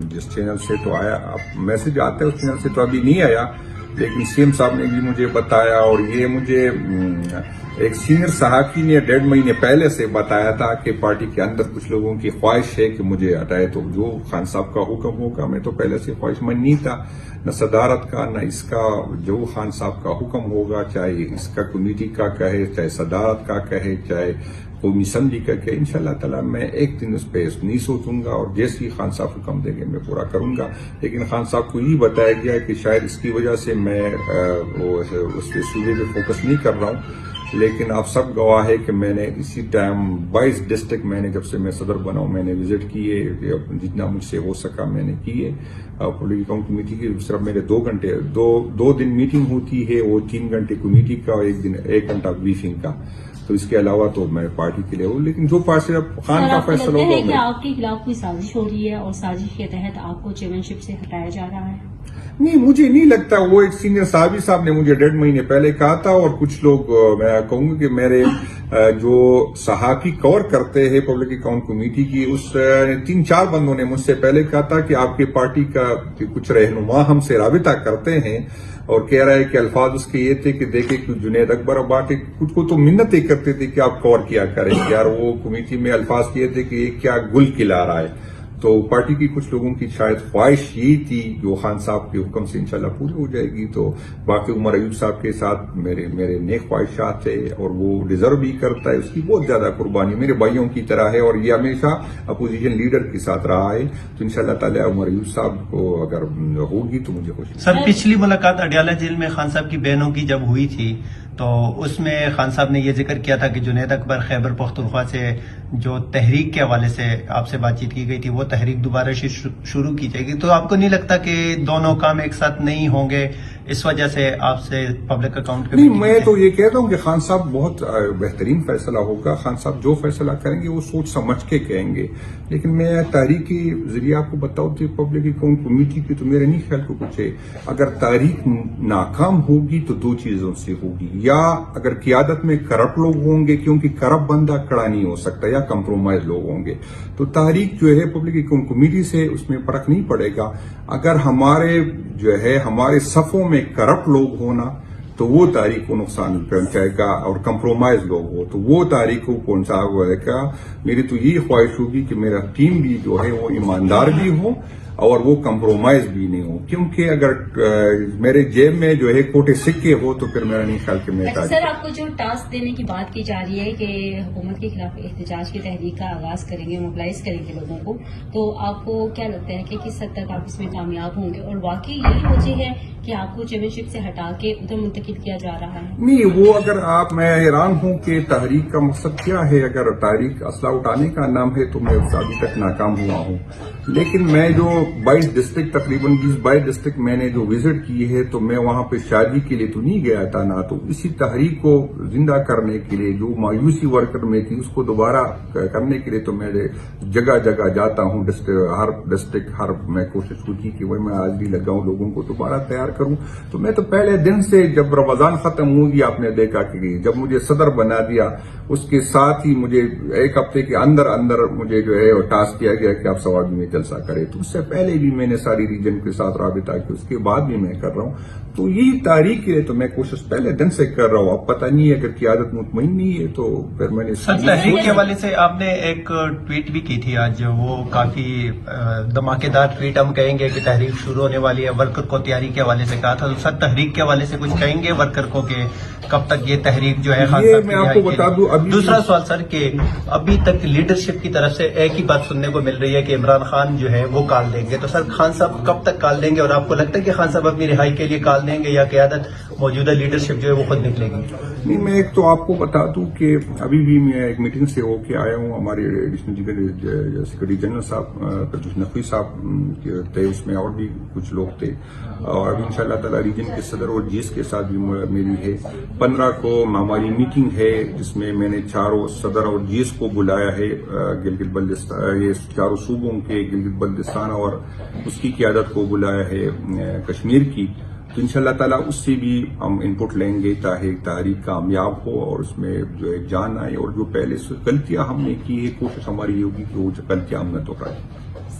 جس چینل سے تو آیا اب میسج آتا ہے اس چینل سے تو ابھی نہیں آیا، لیکن سی ایم صاحب نے بھی مجھے بتایا، اور یہ مجھے ایک سینئر صحافی نے 1.5 مہینے پہلے سے بتایا تھا کہ پارٹی کے اندر کچھ لوگوں کی خواہش ہے کہ مجھے ہٹائے، تو جو خان صاحب کا حکم ہوگا، میں تو پہلے سے خواہش مند نہیں تھا، نہ صدارت کا نہ اس کا، جو خان صاحب کا حکم ہوگا، چاہے اس کا کمیٹی کا کہے، چاہے صدارت کا کہے، چاہے قومی اسمبلی کا کہ انشاءاللہ تعالی میں ایک دن اس پہ نہیں سوچوں گا، اور جیسی خان صاحب حکم دیں گے میں پورا کروں گا۔ لیکن خان صاحب کو یہ بتایا گیا کہ شاید اس کی وجہ سے میں اس کے صوبے پہ فوکس نہیں کر رہا ہوں، لیکن آپ سب گواہ ہے کہ میں نے اسی ٹائم 22 ڈسٹرکٹ میں نے جب سے میں صدر بنا ہوں میں نے وزٹ کیے، جتنا مجھ سے ہو سکا میں نے کیے۔ پولیٹیکل اکاؤنٹ کمیٹی کی صرف میرے 2 دن میٹنگ ہوتی ہے، وہ 3 گھنٹے کمیٹی کا اور 1 گھنٹہ بریفنگ کا، تو اس کے علاوہ تو میں پارٹی کے لیے ہوں، لیکن جو پارٹی خان کا فیصلہ ہوگا کہ آپ کے خلاف کوئی سازش ہو رہی ہے اور سازش کے تحت آپ کو چیئرمین شپ سے ہٹایا جا رہا ہے؟ نہیں، مجھے نہیں لگتا۔ وہ ایک سینئر صاحب نے مجھے 1.5 مہینے پہلے کہا تھا، اور کچھ لوگ میں کہوں گا کہ میرے جو صحافی کور کرتے ہیں پبلک اکاؤنٹ کمیٹی کی، اس 3-4 بندوں نے مجھ سے پہلے کہا تھا کہ آپ کی پارٹی کا کچھ رہنما ہم سے رابطہ کرتے ہیں، اور کہہ رہا ہے کہ الفاظ اس کے یہ تھے کہ دیکھیں کہ جنید اکبر اباٹے کچھ کو تو منتیں کرتے تھے کہ آپ کور کیا کریں یار، وہ کمیٹی میں الفاظ یہ تھے کہ یہ کیا گل کھلا رہا ہے۔ تو پارٹی کی کچھ لوگوں کی شاید خواہش یہی تھی، جو خان صاحب کے حکم سے انشاءاللہ پوری ہو جائے گی، تو باقی عمر ایوب صاحب کے ساتھ میرے نیک خواہشات ہے، اور وہ ڈیزرو بھی کرتا ہے، اس کی بہت زیادہ قربانی میرے بھائیوں کی طرح ہے، اور یہ ہمیشہ اپوزیشن لیڈر کے ساتھ رہا ہے، تو انشاءاللہ تعالی عمر ایوب صاحب کو اگر ہوگی تو مجھے خوشی۔ سر، پچھلی ملاقات اڈیالہ جیل میں خان صاحب کی بہنوں کی جب ہوئی تھی تو اس میں خان صاحب نے یہ ذکر کیا تھا کہ جنید اکبر خیبر پختونخوا سے جو تحریک کے حوالے سے آپ سے بات چیت کی گئی تھی وہ تحریک دوبارہ شروع کی جائے گی، تو آپ کو نہیں لگتا کہ دونوں کام ایک ساتھ نہیں ہوں گے، اس وجہ سے آپ سے پبلک اکاؤنٹ نہیں، میں تو یہ کہتا ہوں کہ خان صاحب بہت بہترین فیصلہ ہوگا، خان صاحب جو فیصلہ کریں گے وہ سوچ سمجھ کے کہیں گے، لیکن میں تحریک کے ذریعے آپ کو بتاؤں کہ پبلک اکاؤنٹ کمیٹی کی تو میرے نہیں خیال کو کچھ ہے، اگر تحریک ناکام ہوگی تو 2 چیزوں سے ہوگی، یا اگر قیادت میں کرپٹ لوگ ہوں گے، کیونکہ کرپٹ بندہ کڑا نہیں ہو سکتا، یا کمپرومائز لوگ ہوں گے، تو تحریک جو ہے پبلک اکاؤنٹ کمیٹی سے اس میں فرق نہیں پڑے گا۔ اگر ہمارے صفوں میں کرپٹ لوگ ہونا تو وہ تحریک کو نقصان پہنچائے گا، اور کمپرومائز لوگ ہو تو وہ تحریک کو پہنچائے گا۔ میری تو یہ خواہش ہوگی کہ میرا ٹیم بھی جو ہے وہ ایماندار بھی ہو اور وہ کمپرومائز بھی نہیں ہو، کیونکہ اگر میرے جیب میں جو ہے کوٹے سکے ہو تو پھر میرا نہیں خیال کہ میں سر، آپ کو جو ٹاسک دینے کی بات کی جا رہی ہے کہ حکومت کے خلاف احتجاج کی تحریک کا آغاز کریں گے، موبلائز کریں گے لوگوں کو، تو آپ کو کیا لگتا ہے کہ کس حد تک آپ اس میں کامیاب ہوں گے، اور واقعی یہی وجہ ہے کہ آپ کو چیئرمین شپ سے ہٹا کے ادھر منتقل کیا جا رہا ہے؟ نہیں، وہ اگر میں حیران ہوں کہ تحریک کا مقصد کیا ہے، اگر تحریک اسلحہ اٹھانے کا نام ہے تو میں ابھی تک ناکام ہوا ہوں، لیکن میں جو 22 ڈسٹرکٹ تقریباً 22 ڈسٹرکٹ میں نے جو وزٹ کی ہے تو میں وہاں پہ شادی کے لیے تو نہیں گیا تھا، نہ تو اسی تحریک کو زندہ کرنے کے لیے جو مایوسی ورکر میں تھی اس کو دوبارہ کرنے کے لیے تو میں جگہ جگہ جاتا ہوں، ہر ڈسٹرکٹ میں کوشش ہوتی کہ وہ میں حاضری لگاؤں، لوگوں کو دوبارہ تیار کروں۔ تو میں تو پہلے دن سے جب رمضان ختم ہوگی آپ نے دیکھا کہ جب مجھے صدر بنا دیا اس کے ساتھ ہی مجھے 1 ہفتے کے اندر مجھے جو ہے ٹاسک کیا گیا کہ آپ سوابی میں جلسہ کریں، تو اس سے پہلے بھی میں نے ساری ریجن کے ساتھ رابطہ کیا، اس کے بعد بھی میں کر رہا ہوں، تو یہی تحریک ہے تو میں کوشش پہلے دن سے کر رہا ہوں۔ اب پتہ نہیں ہے اگر قیادت مطمئن نہیں ہے تو پھر میں نے تحریک کے حوالے سے آپ نے ایک ٹویٹ بھی کی تھی آج، وہ کافی دھماکےدار ٹویٹ ہم کہیں گے کہ تحریک شروع ہونے والی ہے، ورکر کو تیاری کے حوالے سے کہا تھا، تو سر تحریک کے حوالے سے کچھ کہیں گے ورکر کو کہ کب تک یہ تحریک جو ہے خان صاحب میں آپ کو بتا دوں دوسرا سوال سر کہ ابھی تک لیڈرشپ کی طرف سے ایک ہی بات سننے کو مل رہی ہے کہ عمران خان جو ہے وہ کال دیں گے، تو سر خان صاحب کب تک کال دیں گے، اور آپ کو لگتا ہے کہ خان صاحب اپنی رہائی کے لیے کال دیں گے یا قیادت موجودہ لیڈرشپ جو ہے وہ خود نکلے گی؟ نہیں، میں ایک تو آپ کو بتا دوں کہ ابھی بھی میں ایک میٹنگ سے ہو کے آیا ہوں، ہمارے ایڈیشنل سیکرٹری جنرل صاحب پردوش نقوی صاحب تھے، اس میں اور بھی کچھ لوگ تھے، اور ابھی انشاءاللہ تعالی ریجن کے صدر اور جیس کے ساتھ بھی میری ہے۔ 15 کو ہماری میٹنگ ہے جس میں نے 4 صدر اور جیس کو بلایا ہے، گلگت بلتستان، یہ 4 صوبوں کے گلگت بلتستان اور اس کی قیادت کو بلایا ہے کشمیر کی، تو انشاءاللہ تعالیٰ اس سے بھی ہم انپٹ لیں گے تاکہ تحریک کامیاب ہو اور اس میں جو ہے جان آئے، اور جو پہلے سے غلطیاں ہم نے کی ہے کوشش ہماری یہ ہوگی کہ وہ غلطیاں ہم نہ دہرائیں۔